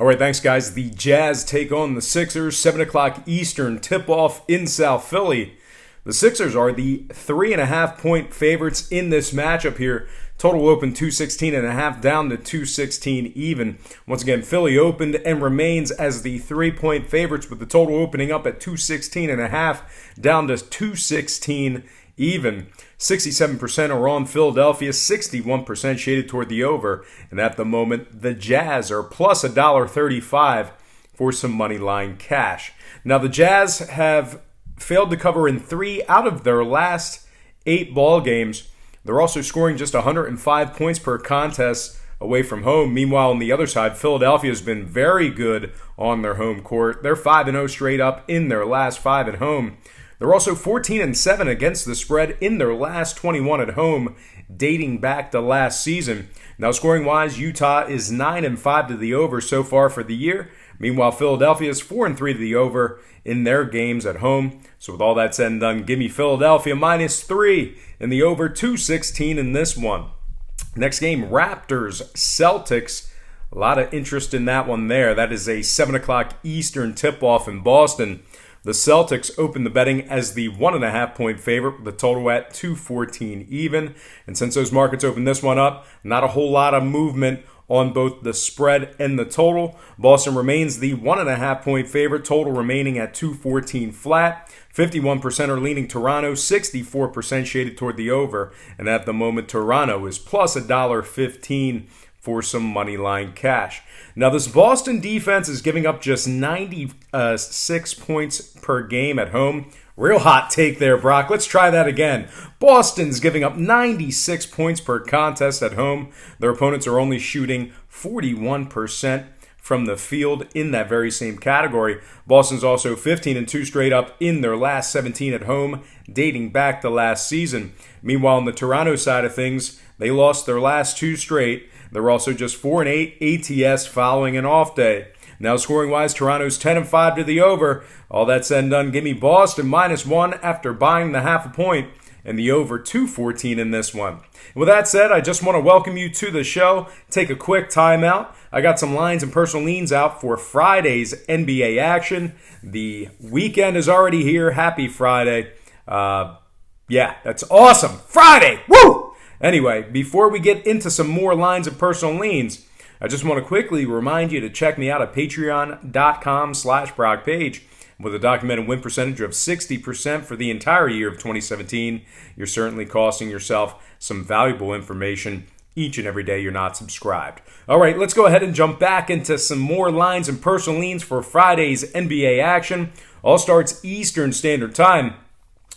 All right, thanks, guys. The Jazz take on the Sixers, 7 o'clock Eastern tip-off in South Philly. The Sixers are the 3.5-point favorites in this matchup here. Total opened 216.5 down to 216 even. Once again, Philly opened and remains as the 3-point favorites with the total opening up at 216.5 down to 216 even. 67% are on Philadelphia, 61% shaded toward the over. And at the moment, the Jazz are plus $1.35 for some money line cash. Now, the Jazz have failed to cover in 3 out of their last 8 ball games. They're also scoring just 105 points per contest away from home. Meanwhile, on the other side, Philadelphia has been very good on their home court. They're 5-0 straight up in their last 5 at home. They're also 14-7 against the spread in their last 21 at home, dating back to last season. Now, scoring-wise, Utah is 9-5 to the over so far for the year. Meanwhile, Philadelphia is 4-3 to the over in their games at home. So with all that said and done, give me Philadelphia -3 in the over 216 in this one. Next game, Raptors, Celtics. A lot of interest in that one there. That is a 7 o'clock Eastern tip-off in Boston. The Celtics open the betting as the 1.5-point favorite with the total at 214 even. And since those markets opened this one up, not a whole lot of movement on both the spread and the total. Boston remains the 1.5-point favorite, total remaining at 214 flat. 51% are leaning Toronto, 64% shaded toward the over. And at the moment, Toronto is plus $1.15 for some money line cash. Now, this Boston defense is giving up just 96 points per game at home. Real hot take there, Brock. Let's try that again. Boston's giving up 96 points per contest at home. Their opponents are only shooting 41% from the field in that very same category. Boston's also 15-2 straight up in their last 17 at home, dating back to last season. Meanwhile, on the Toronto side of things, they lost their last 2 straight. They're also just 4-8 ATS following an off day. Now, scoring-wise, Toronto's 10-5 to the over. All that said and done, give me Boston -1 after buying the 0.5 point and the over 214 in this one. With that said, I just want to welcome you to the show. Take a quick timeout. I got some lines and personal leans out for Friday's NBA action. The weekend is already here. Happy Friday. Yeah, that's awesome. Friday! Woo! Anyway, before we get into some more lines and personal leans, I just want to quickly remind you to check me out at patreon.com/BrockPage. With a documented win percentage of 60% for the entire year of 2017, you're certainly costing yourself some valuable information each and every day you're not subscribed. All right, let's go ahead and jump back into some more lines and personal leans for Friday's NBA action. All starts Eastern Standard Time.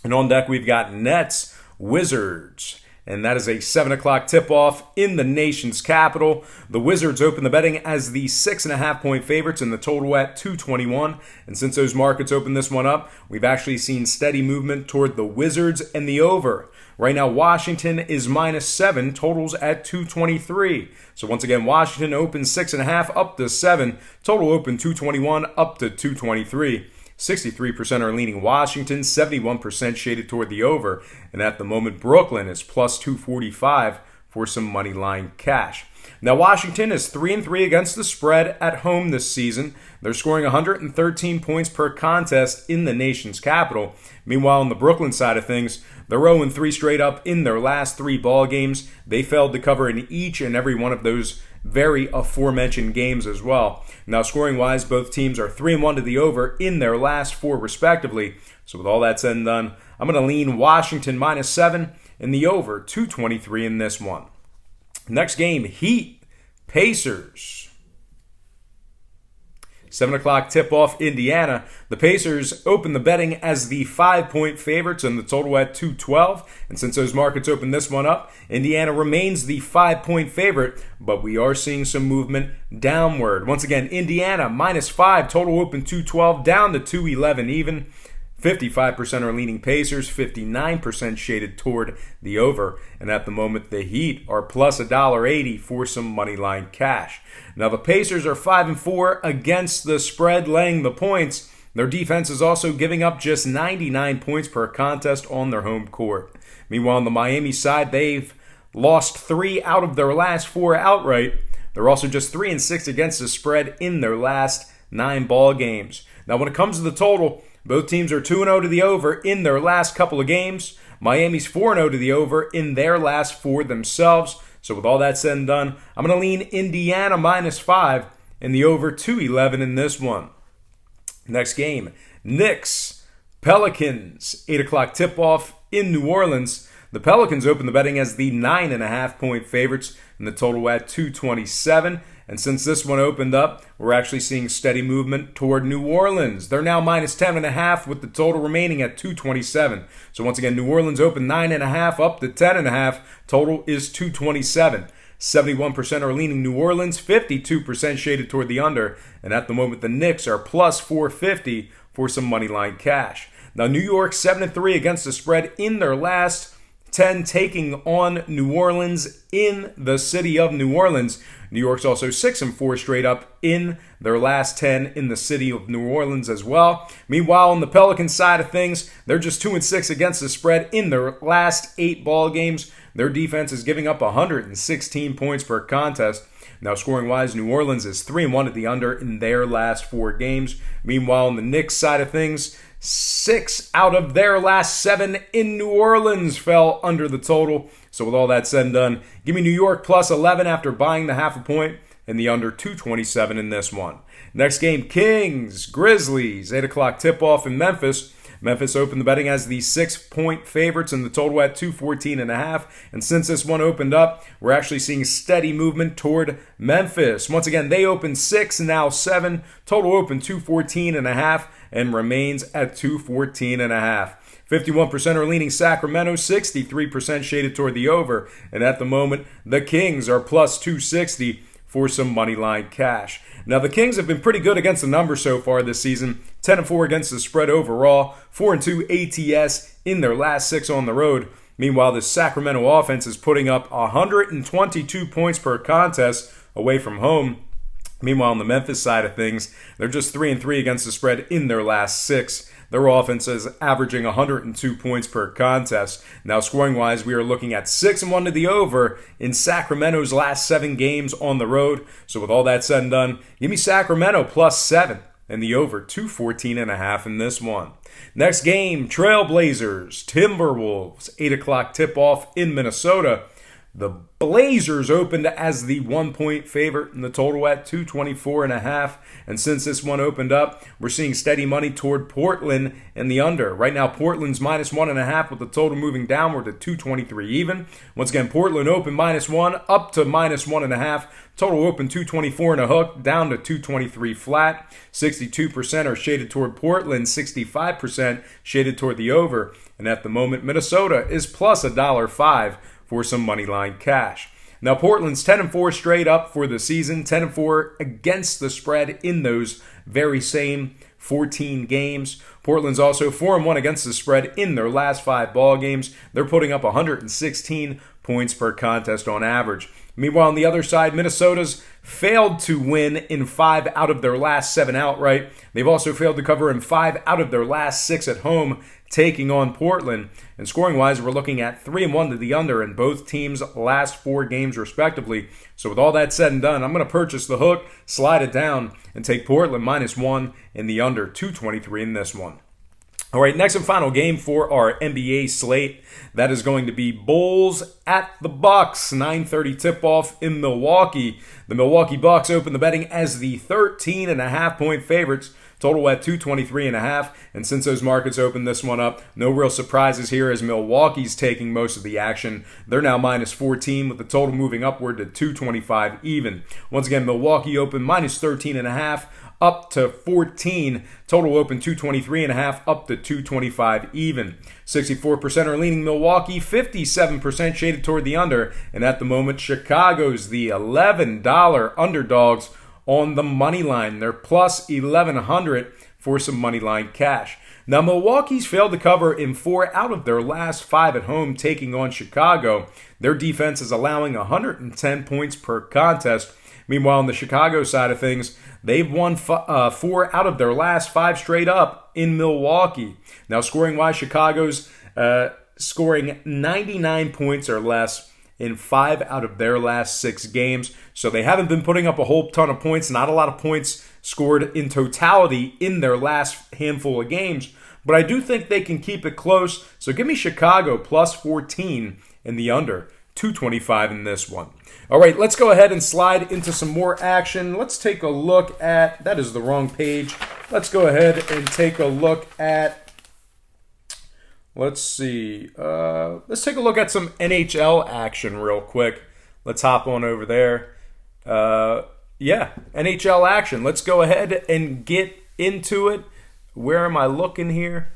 And on deck, we've got Nets, Wizards. And that is a 7 o'clock tip-off in the nation's capital. The Wizards open the betting as the 6.5-point favorites and the total at 221. And since those markets opened this one up, we've actually seen steady movement toward the Wizards and the over. Right now, Washington is -7, totals at 223. So once again, Washington opens 6.5 up to 7. Total open 221 up to 223. 63% are leaning Washington, 71% shaded toward the over. And at the moment, Brooklyn is plus 245 for some money line cash. Now, Washington is 3-3 against the spread at home this season. They're scoring 113 points per contest in the nation's capital. Meanwhile, on the Brooklyn side of things, they're 0-3 straight up in their last 3 ball games. They failed to cover in each and every one of those very aforementioned games as well. Now, scoring-wise, both teams are 3-1 to the over in their last 4 respectively. So with all that said and done, I'm going to lean Washington -7 and the over 223 in this one. Next game, Heat, Pacers. 7 o'clock tip-off, Indiana. The Pacers open the betting as the 5-point favorites and the total at 212. And since those markets opened this one up, Indiana remains the 5-point favorite, but we are seeing some movement downward. Once again, Indiana -5, total open 212, down to 211 even. 55% are leaning Pacers, 59% shaded toward the over. And at the moment, the Heat are plus $1.80 for some money line cash. Now, the Pacers are 5-4 against the spread, laying the points. Their defense is also giving up just 99 points per contest on their home court. Meanwhile, on the Miami side, they've lost 3 out of their last 4 outright. They're also just 3-6 against the spread in their last 9 ball games. Now, when it comes to the total, both teams are 2-0 to the over in their last couple of games. Miami's 4-0 to the over in their last 4 themselves. So with all that said and done, I'm going to lean Indiana -5 and the over 211 in this one. Next game, Knicks, Pelicans, 8 o'clock tip-off in New Orleans. The Pelicans open the betting as the 9.5-point favorites, and the total at 227. And since this one opened up, we're actually seeing steady movement toward New Orleans. They're now -10.5 with the total remaining at 227. So once again, New Orleans opened 9.5 up to 10.5. Total is 227. 71% are leaning New Orleans, 52% shaded toward the under. And at the moment, the Knicks are +450 for some moneyline cash. Now, New York 7-3 against the spread in their last 10, taking on New Orleans in the city of New Orleans. New York's also 6-4 straight up in their last 10 in the city of New Orleans as well. Meanwhile, on the Pelicans side of things, they're just 2-6 against the spread in their last 8 ball games. Their defense is giving up 116 points per contest. Now, scoring-wise, New Orleans is 3-1 at the under in their last 4 games. Meanwhile, on the Knicks side of things, 6 out of their last 7 in New Orleans fell under the total. So with all that said and done, give me New York +11 after buying the 0.5 point and the under 227 in this one. Next game, Kings, Grizzlies, 8 o'clock tip-off in Memphis. Memphis opened the betting as the 6-point favorites and the total at 214.5. And since this one opened up, we're actually seeing steady movement toward Memphis. Once again, they opened 6, now 7. Total open 214.5 and remains at 214.5. 51% are leaning Sacramento, 63% shaded toward the over. And at the moment, the Kings are +260 for some moneyline cash. Now, the Kings have been pretty good against the numbers so far this season. 10-4 against the spread overall, 4-2 ATS in their last 6 on the road. Meanwhile, the Sacramento offense is putting up 122 points per contest away from home. Meanwhile, on the Memphis side of things, they're just 3-3 against the spread in their last 6. Their offense is averaging 102 points per contest. Now, scoring-wise, we are looking at 6-1 to the over in Sacramento's last 7 games on the road. So with all that said and done, give me Sacramento +7 and the over 214.5 in this one. Next game, Trailblazers, Timberwolves, 8 o'clock tip-off in Minnesota. The Blazers opened as the 1-point favorite and the total at 224.5. And since this one opened up, we're seeing steady money toward Portland and the under. Right now, Portland's -1.5 with the total moving downward to 223 even. Once again, Portland open -1 up to -1.5. Total open 224 and a hook down to 223 flat. 62% are shaded toward Portland, 65% shaded toward the over. And at the moment, Minnesota is +$1.05 for some moneyline cash. Now, Portland's 10-4 straight up for the season, 10-4 against the spread in those very same 14 games. Portland's also 4-1 against the spread in their last 5 ball games. They're putting up 116 points per contest on average. Meanwhile, on the other side, Minnesota's failed to win in 5 out of their last 7 outright. They've also failed to cover in 5 out of their last 6 at home, taking on Portland. And scoring-wise, we're looking at 3-1 to the under in both teams' last 4 games, respectively. So with all that said and done, I'm going to purchase the hook, slide it down, and take Portland -1 and the under 223 in this one. All right, next and final game for our NBA slate. That is going to be Bulls at the Bucks, 9:30 tip-off in Milwaukee. The Milwaukee Bucks open the betting as the 13.5-point favorites. Total at 223.5. And since those markets opened this one up, no real surprises here as Milwaukee's taking most of the action. They're now -14 with the total moving upward to 225 even. Once again, Milwaukee open -13.5 up to 14. Total open 223.5 up to 225 even. 64% are leaning Milwaukee, 57% shaded toward the under. And at the moment, Chicago's the $11 underdogs on the money line. They're +1,100 for some money line cash. Now, Milwaukee's failed to cover in 4 out of their last 5 at home, taking on Chicago. Their defense is allowing 110 points per contest. Meanwhile, on the Chicago side of things, they've won 4 out of their last 5 straight up in Milwaukee. Now, scoring-wise, Chicago's scoring 99 points or less, in 5 out of their last 6 games. So they haven't been putting up a whole ton of points, not a lot of points scored in totality in their last handful of games. But I do think they can keep it close. So give me Chicago plus 14 in the under. 225 in this one. All right, let's go ahead and slide into some more action. Let's take a look at, that is the wrong page. Let's go ahead and take a look at, let's see. Let's take a look at some NHL action real quick. Let's hop on over there. Yeah, NHL action. Let's go ahead and get into it. Where am I looking here?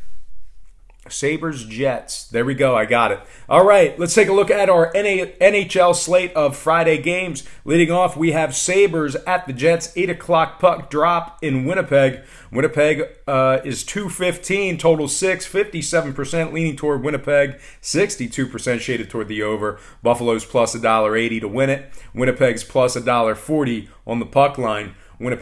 Sabres, Jets. There we go. I got it. All right, let's take a look at our NHL slate of Friday games. Leading off, we have Sabres at the Jets. 8 o'clock puck drop in Winnipeg. Winnipeg is 215, total 6, 57% leaning toward Winnipeg, 62% shaded toward the over. Buffalo's plus $1.80 to win it. Winnipeg's plus $1.40 on the puck line.